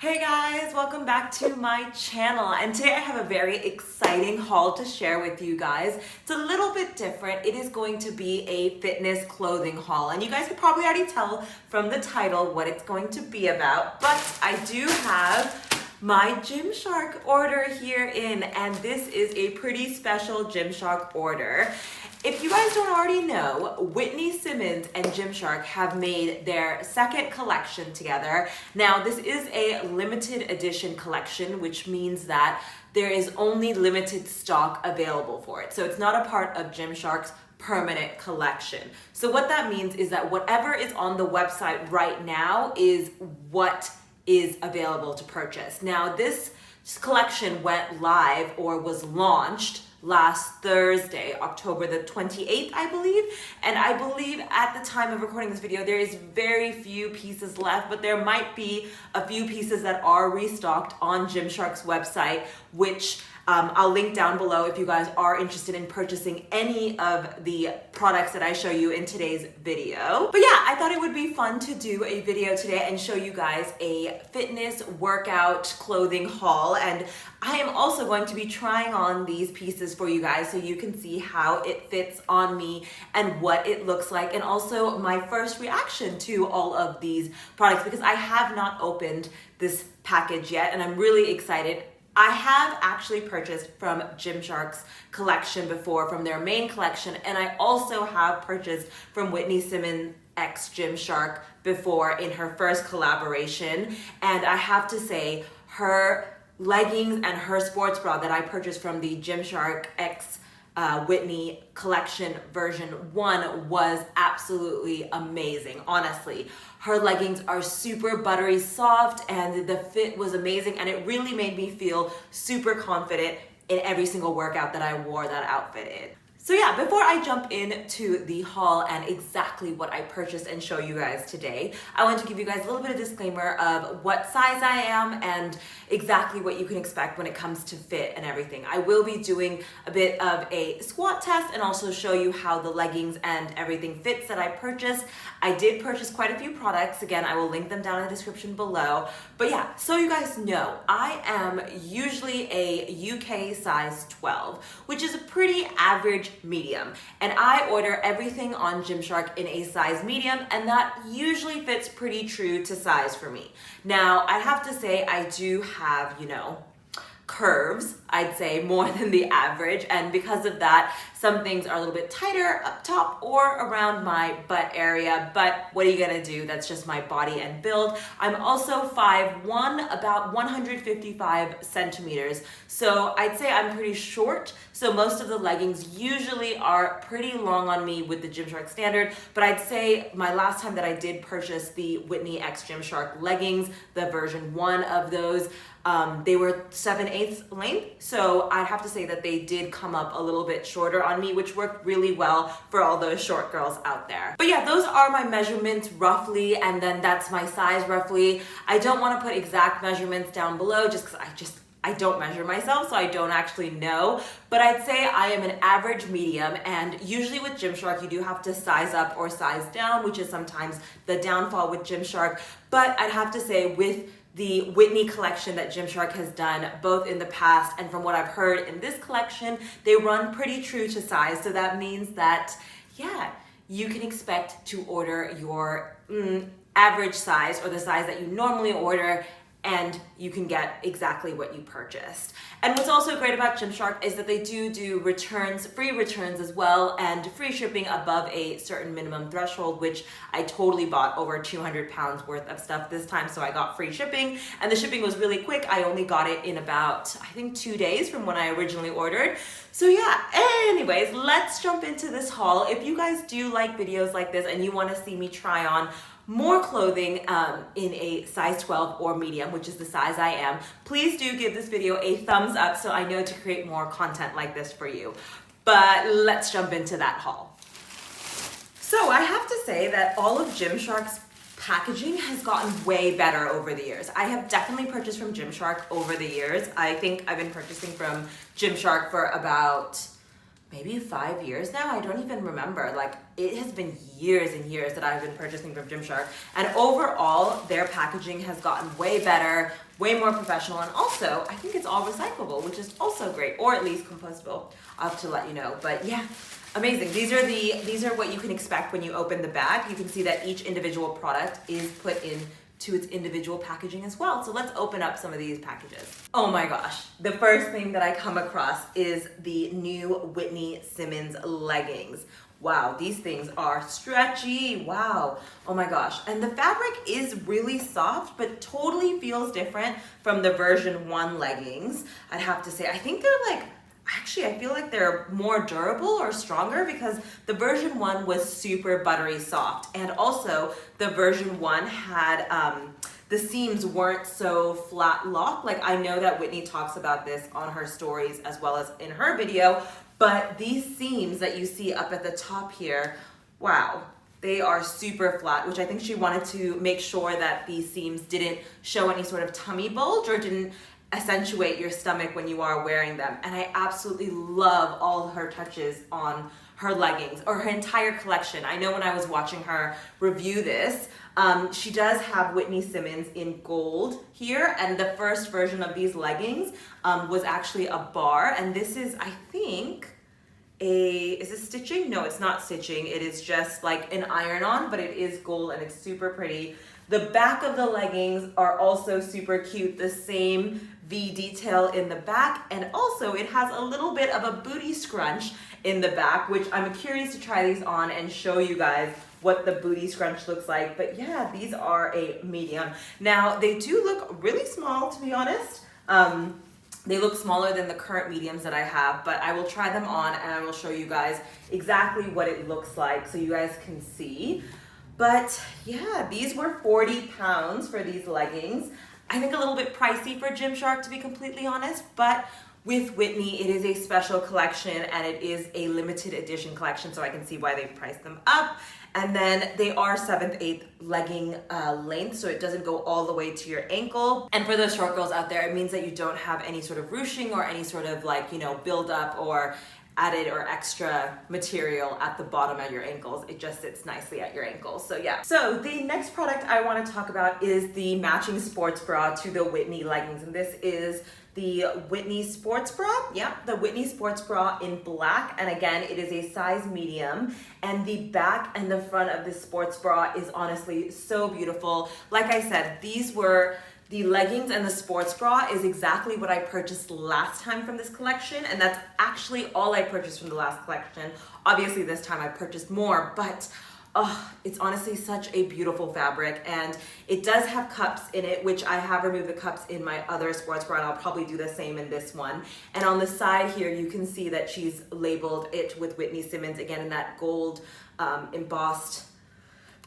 Hey guys, welcome back to my channel, and today I have a very exciting haul to share with you guys. It's a little bit different. It is going to be a fitness clothing haul, and you guys can probably already tell from the title what it's going to be about, but I do have my Gymshark order here in, and this is a pretty special Gymshark order. If you guys don't already know, Whitney Simmons and Gymshark have made their second collection together. Now, this is a limited edition collection, which means that there is only limited stock available for it. So it's not a part of Gymshark's permanent collection. So what that means is that whatever is on the website right now is what is available to purchase. Now, this collection went live or was launched last Thursday, October the 28th, I believe. And I believe at the time of recording this video, there is very few pieces left, but there might be a few pieces that are restocked on Gymshark's website, which I'll link down below if you guys are interested in purchasing any of the products that I show you in today's video. But yeah, I thought it would be fun to do a video today and show you guys a fitness workout clothing haul. And I am also going to be trying on these pieces for you guys so you can see how it fits on me and what it looks like, and also my first reaction to all of these products, because I have not opened this package yet and I'm really excited. I have actually purchased from Gymshark's collection before, from their main collection, and I also have purchased from Whitney Simmons X Gymshark before in her first collaboration. And I have to say, her leggings and her sports bra that I purchased from the Gymshark X Whitney collection version 1 was absolutely amazing, honestly. Her leggings are super buttery soft and the fit was amazing, and it really made me feel super confident in every single workout that I wore that outfit in. So yeah, before I jump into the haul and exactly what I purchased and show you guys today, I want to give you guys a little bit of disclaimer of what size I am and exactly what you can expect when it comes to fit and everything. I will be doing a bit of a squat test and also show you how the leggings and everything fits that I purchased. I did purchase quite a few products. Again, I will link them down in the description below. But yeah, so you guys know, I am usually a UK size 12, which is a pretty average medium, and I order everything on Gymshark in a size medium, and that usually fits pretty true to size for me. Now, I have to say I do have, curves, I'd say, more than the average, and because of that, some things are a little bit tighter up top or around my butt area, but what are you gonna do? That's just my body and build. I'm also 5'1", about 155 centimeters, so I'd say I'm pretty short, so most of the leggings usually are pretty long on me with the Gymshark standard, but I'd say my last time that I did purchase the Whitney X Gymshark leggings, the version 1 of those, they were 7/8 length, so I'd have to say that they did come up a little bit shorter on me, which worked really well for all those short girls out there. But yeah, those are my measurements roughly, and then that's my size roughly. I don't want to put exact measurements down below just because I don't measure myself, so I don't actually know, but I'd say I am an average medium, and usually with Gymshark you do have to size up or size down, which is sometimes the downfall with Gymshark, but I'd have to say with the Whitney collection that Gymshark has done both in the past and from what I've heard in this collection, they run pretty true to size, so that means that, yeah, you can expect to order your average size or the size that you normally order, and you can get exactly what you purchased. And what's also great about Gymshark is that they do returns, free returns as well, and free shipping above a certain minimum threshold, which I totally bought over 200 pounds worth of stuff this time, so I got free shipping, and the shipping was really quick. I only got it in about, I think, 2 days from when I originally ordered. So yeah, anyways, let's jump into this haul. If you guys do like videos like this and you want to see me try on more clothing in a size 12 or medium, which is the size I am, please do give this video a thumbs up so I know to create more content like this for you. But let's jump into that haul. So I have to say that all of Gymshark's packaging has gotten way better over the years. I have definitely purchased from Gymshark over the years. I think I've been purchasing from Gymshark for about maybe 5 years now. I don't even remember. Like, it has been years and years that I've been purchasing from Gymshark. And overall, their packaging has gotten way better, way more professional. And also, I think it's all recyclable, which is also great, or at least compostable. I'll have to let you know. But yeah, amazing. These are what you can expect when you open the bag. You can see that each individual product is put in to its individual packaging as well. So let's open up some of these packages. Oh my gosh, the first thing that I come across is the new Whitney Simmons leggings. Wow, these things are stretchy. Wow, oh my gosh. And the fabric is really soft, but totally feels different from the version 1 leggings. I'd have to say, I think they're like, actually, I feel like they're more durable or stronger because the version 1 was super buttery soft. And also the version 1 had, the seams weren't so flat lock. Like, I know that Whitney talks about this on her stories as well as in her video, but these seams that you see up at the top here, wow, they are super flat, which I think she wanted to make sure that these seams didn't show any sort of tummy bulge or didn't accentuate your stomach when you are wearing them. And I absolutely love all her touches on her leggings or her entire collection. I know when I was watching her review this, she does have Whitney Simmons in gold here, and the first version of these leggings was actually a bar, and this is, I think, is it stitching? No, it's not stitching. It is just like an iron-on, but it is gold and it's super pretty. The back of the leggings are also super cute, the same V detail in the back, and also it has a little bit of a booty scrunch in the back, which I'm curious to try these on and show you guys what the booty scrunch looks like. But yeah, these are a medium. Now, they do look really small, to be honest. They look smaller than the current mediums that I have, but I will try them on and I will show you guys exactly what it looks like so you guys can see. But yeah, these were 40 pounds for these leggings. I think a little bit pricey for Gymshark, to be completely honest, but with Whitney, it is a special collection and it is a limited edition collection, so I can see why they priced them up. And then they are 7/8 legging length, so it doesn't go all the way to your ankle. And for those short girls out there, it means that you don't have any sort of ruching or any sort of, like, you know, build up or added or extra material at the bottom of your ankles. It just sits nicely at your ankles. So yeah. So the next product I want to talk about is the matching sports bra to the Whitney leggings. And this is the Whitney sports bra. Yeah, the Whitney sports bra in black. And again, it is a size medium. And the back and the front of this sports bra is honestly so beautiful. Like I said, these were the leggings, and the sports bra is exactly what I purchased last time from this collection, and that's actually all I purchased from the last collection. Obviously this time I purchased more, but it's honestly such a beautiful fabric, and it does have cups in it, which I have removed the cups in my other sports bra, and I'll probably do the same in this one. And on the side here, you can see that she's labeled it with Whitney Simmons, again in that gold embossed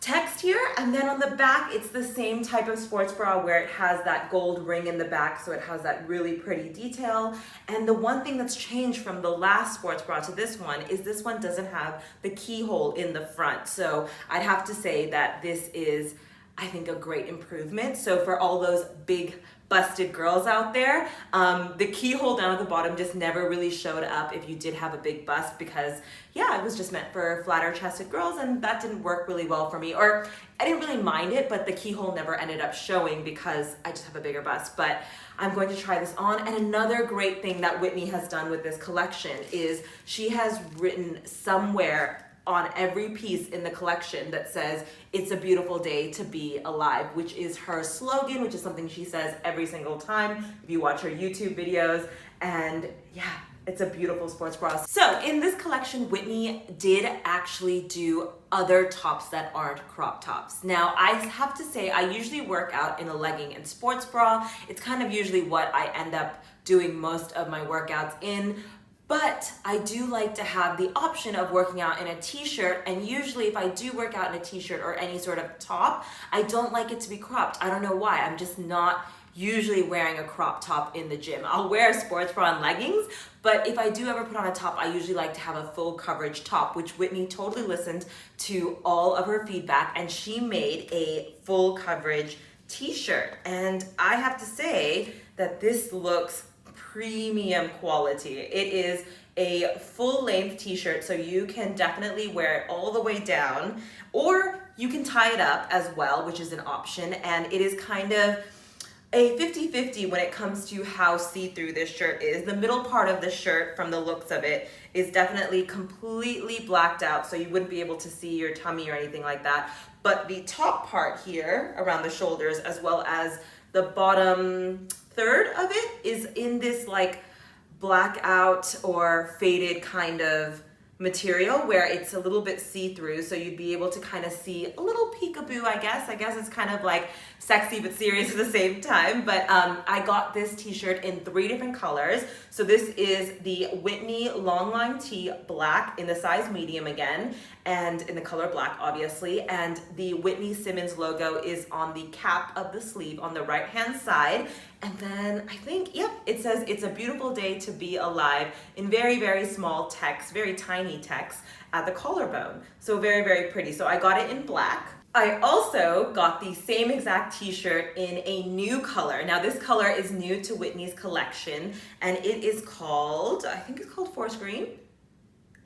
text here. And then on the back, it's the same type of sports bra where it has that gold ring in the back, so it has that really pretty detail. And the one thing that's changed from the last sports bra to this one is this one doesn't have the keyhole in the front. So I'd have to say that this is, I think, a great improvement. So for all those big busted girls out there, the keyhole down at the bottom just never really showed up if you did have a big bust, because yeah, it was just meant for flatter chested girls, and that didn't work really well for me. Or I didn't really mind it, but the keyhole never ended up showing because I just have a bigger bust. But I'm going to try this on. And another great thing that Whitney has done with this collection is she has written somewhere on every piece in the collection that says, "It's a beautiful day to be alive," which is her slogan, which is something she says every single time if you watch her YouTube videos. And yeah, it's a beautiful sports bra. So in this collection, Whitney did actually do other tops that aren't crop tops. Now, I have to say, I usually work out in a legging and sports bra. It's kind of usually what I end up doing most of my workouts in. But I do like to have the option of working out in a t-shirt, and usually if I do work out in a t-shirt or any sort of top, I don't like it to be cropped. I don't know why. I'm just not usually wearing a crop top in the gym. I'll wear a sports bra and leggings, but if I do ever put on a top, I usually like to have a full coverage top, which Whitney totally listened to all of her feedback, and she made a full coverage t-shirt. And I have to say that this looks premium quality. It is a full length t-shirt, so you can definitely wear it all the way down, or you can tie it up as well, which is an option. And it is kind of a 50-50 when it comes to how see-through this shirt is. The middle part of the shirt, from the looks of it, is definitely completely blacked out, so you wouldn't be able to see your tummy or anything like that. But the top part here around the shoulders, as well as the bottom third of it, is in this like blackout or faded kind of material where it's a little bit see-through, so you'd be able to kind of see a little peekaboo, I guess. It's kind of like sexy but serious at the same time. But I got this t-shirt in 3 different colors. So this is the Whitney Longline Tee Black in the size medium again, and in the color black, obviously. And the Whitney Simmons logo is on the cap of the sleeve on the right-hand side. And then I think, yep, it says it's a beautiful day to be alive in very, very small text, very tiny text at the collarbone. So very, very pretty. So I got it in black. I also got the same exact t-shirt in a new color. Now this color is new to Whitney's collection, and it is called, I think it's called Forest Green?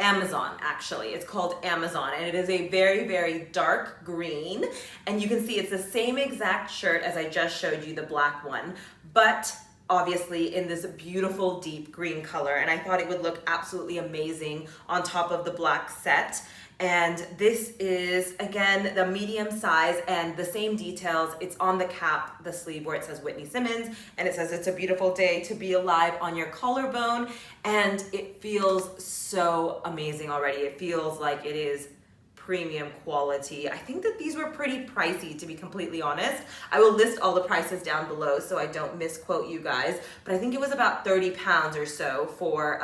Amazon, actually. It's called Amazon, and it is a very, very dark green. And you can see it's the same exact shirt as I just showed you, the black one, but obviously in this beautiful deep green color. And I thought it would look absolutely amazing on top of the black set. And this is, again, the medium size and the same details. It's on the cap, the sleeve, where it says Whitney Simmons, and it says it's a beautiful day to be alive on your collarbone. And it feels so amazing already. It feels like it is premium quality. I think that these were pretty pricey, to be completely honest. I will list all the prices down below so I don't misquote you guys, but I think it was about 30 pounds or so for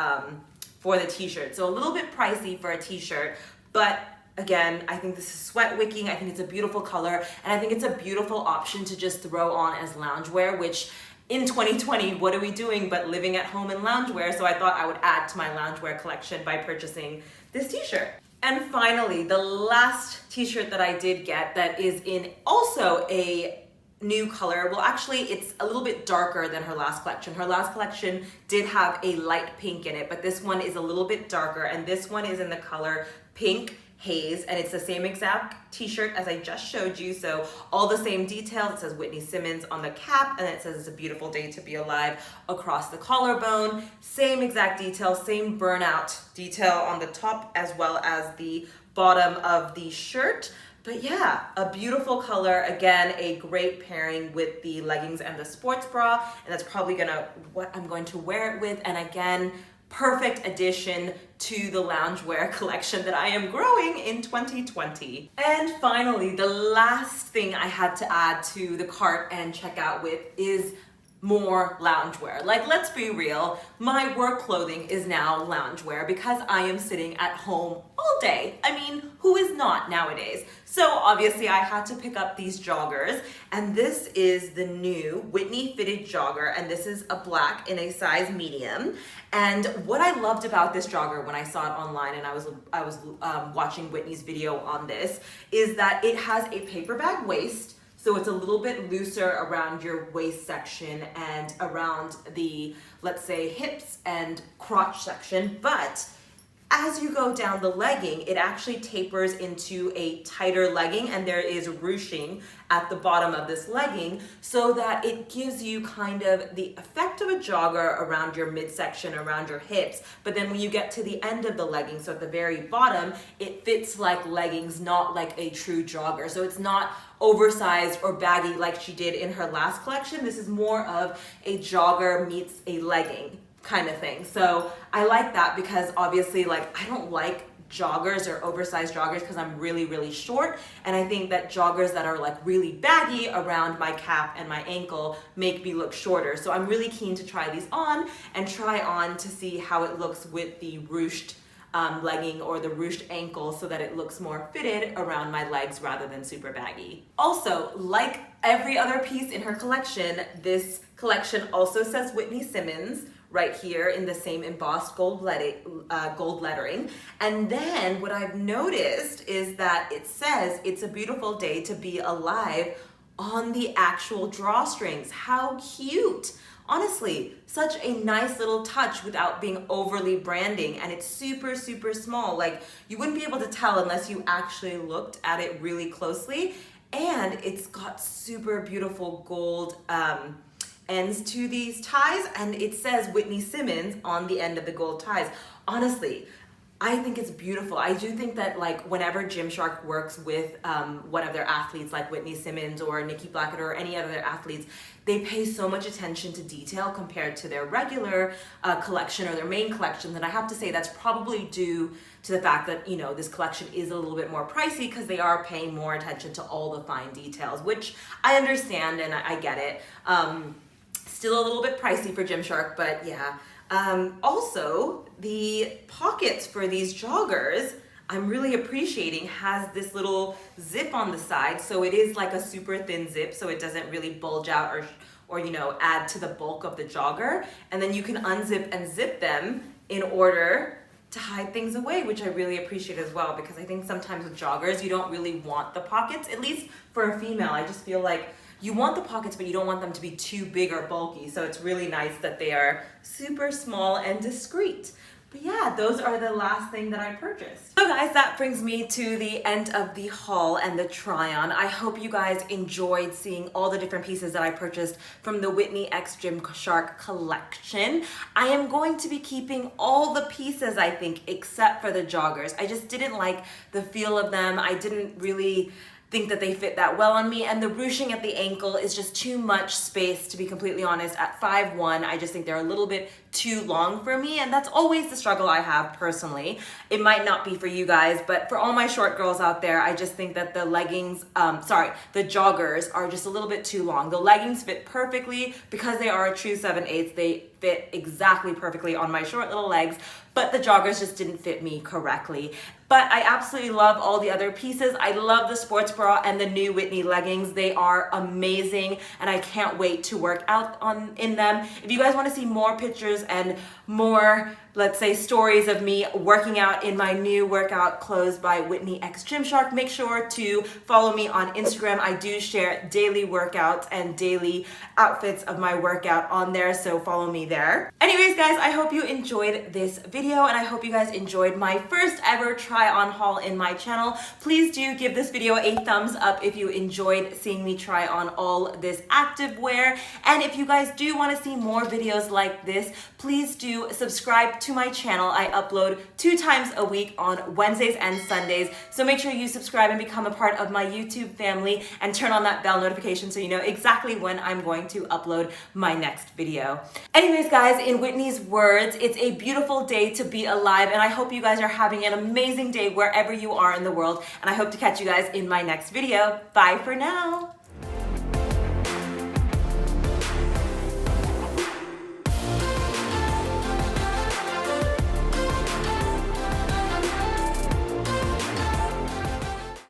the t-shirt. So a little bit pricey for a t-shirt. But again, I think this is sweat wicking. I think it's a beautiful color, and I think it's a beautiful option to just throw on as loungewear, which in 2020, what are we doing but living at home in loungewear? So I thought I would add to my loungewear collection by purchasing this t-shirt. And finally, the last t-shirt that I did get that is in also a new color. Well, actually, it's a little bit darker than her last collection. Her last collection did have a light pink in it, but this one is a little bit darker, and this one is in the color Pink Haze, and it's the same exact t-shirt as I just showed you. So all the same details. It says Whitney Simmons on the cap, and it says it's a beautiful day to be alive across the collarbone. Same exact detail, same burnout detail on the top as well as the bottom of the shirt. But yeah, a beautiful color. Again, a great pairing with the leggings and the sports bra, and that's probably what I'm going to wear it with. And again, perfect addition to the loungewear collection that I am growing in 2020. And finally, the last thing I had to add to the cart and check out with is more loungewear. Like, let's be real, my work clothing is now loungewear because I am sitting at home all day. I mean, who is not nowadays? So obviously I had to pick up these joggers, and this is the new Whitney fitted jogger, and this is a black in a size medium. And what I loved about this jogger when I saw it online, and I was watching Whitney's video on this, is that it has a paper bag waist. So it's a little bit looser around your waist section and around the, let's say, hips and crotch section. But as you go down the legging, it actually tapers into a tighter legging, and there is ruching at the bottom of this legging so that it gives you kind of the effect of a jogger around your midsection, around your hips. But then when you get to the end of the legging, so at the very bottom, it fits like leggings, not like a true jogger. So it's not oversized or baggy like she did in her last collection. This is more of a jogger meets a legging kind of thing. So I like that because obviously, like, I don't like joggers or oversized joggers because I'm really, really short, and I think that joggers that are like really baggy around my calf and my ankle make me look shorter. So I'm really keen to try these on and try on to see how it looks with the ruched legging or the ruched ankle so that it looks more fitted around my legs rather than super baggy. Also, like every other piece in her collection, this collection also says Whitney Simmons right here in the same embossed gold lettering. And then what I've noticed is that it says it's a beautiful day to be alive on the actual drawstrings. How cute! Honestly, such a nice little touch without being overly branding, and it's super, super small. Like, you wouldn't be able to tell unless you actually looked at it really closely. And it's got super beautiful gold ends to these ties, and it says Whitney Simmons on the end of the gold ties. Honestly, I think it's beautiful. I do think that, like, whenever Gymshark works with one of their athletes like Whitney Simmons or Nikki Blackett or any other athletes, they pay so much attention to detail compared to their regular collection or their main collection, that I have to say that's probably due to the fact that, you know, this collection is a little bit more pricey because they are paying more attention to all the fine details, which I understand and I get it. Still a little bit pricey for Gymshark, but yeah. Also, the pockets for these joggers, I'm really appreciating, has this little zip on the side. So it is like a super thin zip, so it doesn't really bulge out or you know, add to the bulk of the jogger. And then you can unzip and zip them in order to hide things away, which I really appreciate as well, because I think sometimes with joggers, you don't really want the pockets, at least for a female. I just feel like you want the pockets, but you don't want them to be too big or bulky. So it's really nice that they are super small and discreet. But yeah, those are the last thing that I purchased. So guys, that brings me to the end of the haul and the try-on. I hope you guys enjoyed seeing all the different pieces that I purchased from the Whitney X Gymshark collection. I am going to be keeping all the pieces, I think, except for the joggers. I just didn't like the feel of them. I didn't really think that they fit that well on me, and the ruching at the ankle is just too much space, to be completely honest. At 5'1", I just think they're a little bit too long for me, and that's always the struggle I have personally. It might not be for you guys, but for all my short girls out there, I just think that the leggings, the joggers are just a little bit too long. The leggings fit perfectly because they are a true 7/8. They fit exactly perfectly on my short little legs, but the joggers just didn't fit me correctly. But I absolutely love all the other pieces. I love the sports bra and the new Whitney leggings. They are amazing, and I can't wait to work out in them. If you guys want to see more pictures and more, let's say, stories of me working out in my new workout clothes by Whitney X Gymshark, make sure to follow me on Instagram. I do share daily workouts and daily outfits of my workout on there, so follow me there. Anyways, guys, I hope you enjoyed this video, and I hope you guys enjoyed my first ever try-on haul in my channel. Please do give this video a thumbs up if you enjoyed seeing me try on all this activewear. And if you guys do want to see more videos like this, please do subscribe to my channel. I upload 2 times a week on Wednesdays and Sundays, so make sure you subscribe and become a part of my YouTube family and turn on that bell notification so you know exactly when I'm going to upload my next video. Anyways, guys, in Whitney's words, it's a beautiful day to be alive, and I hope you guys are having an amazing day wherever you are in the world, and I hope to catch you guys in my next video. Bye for now.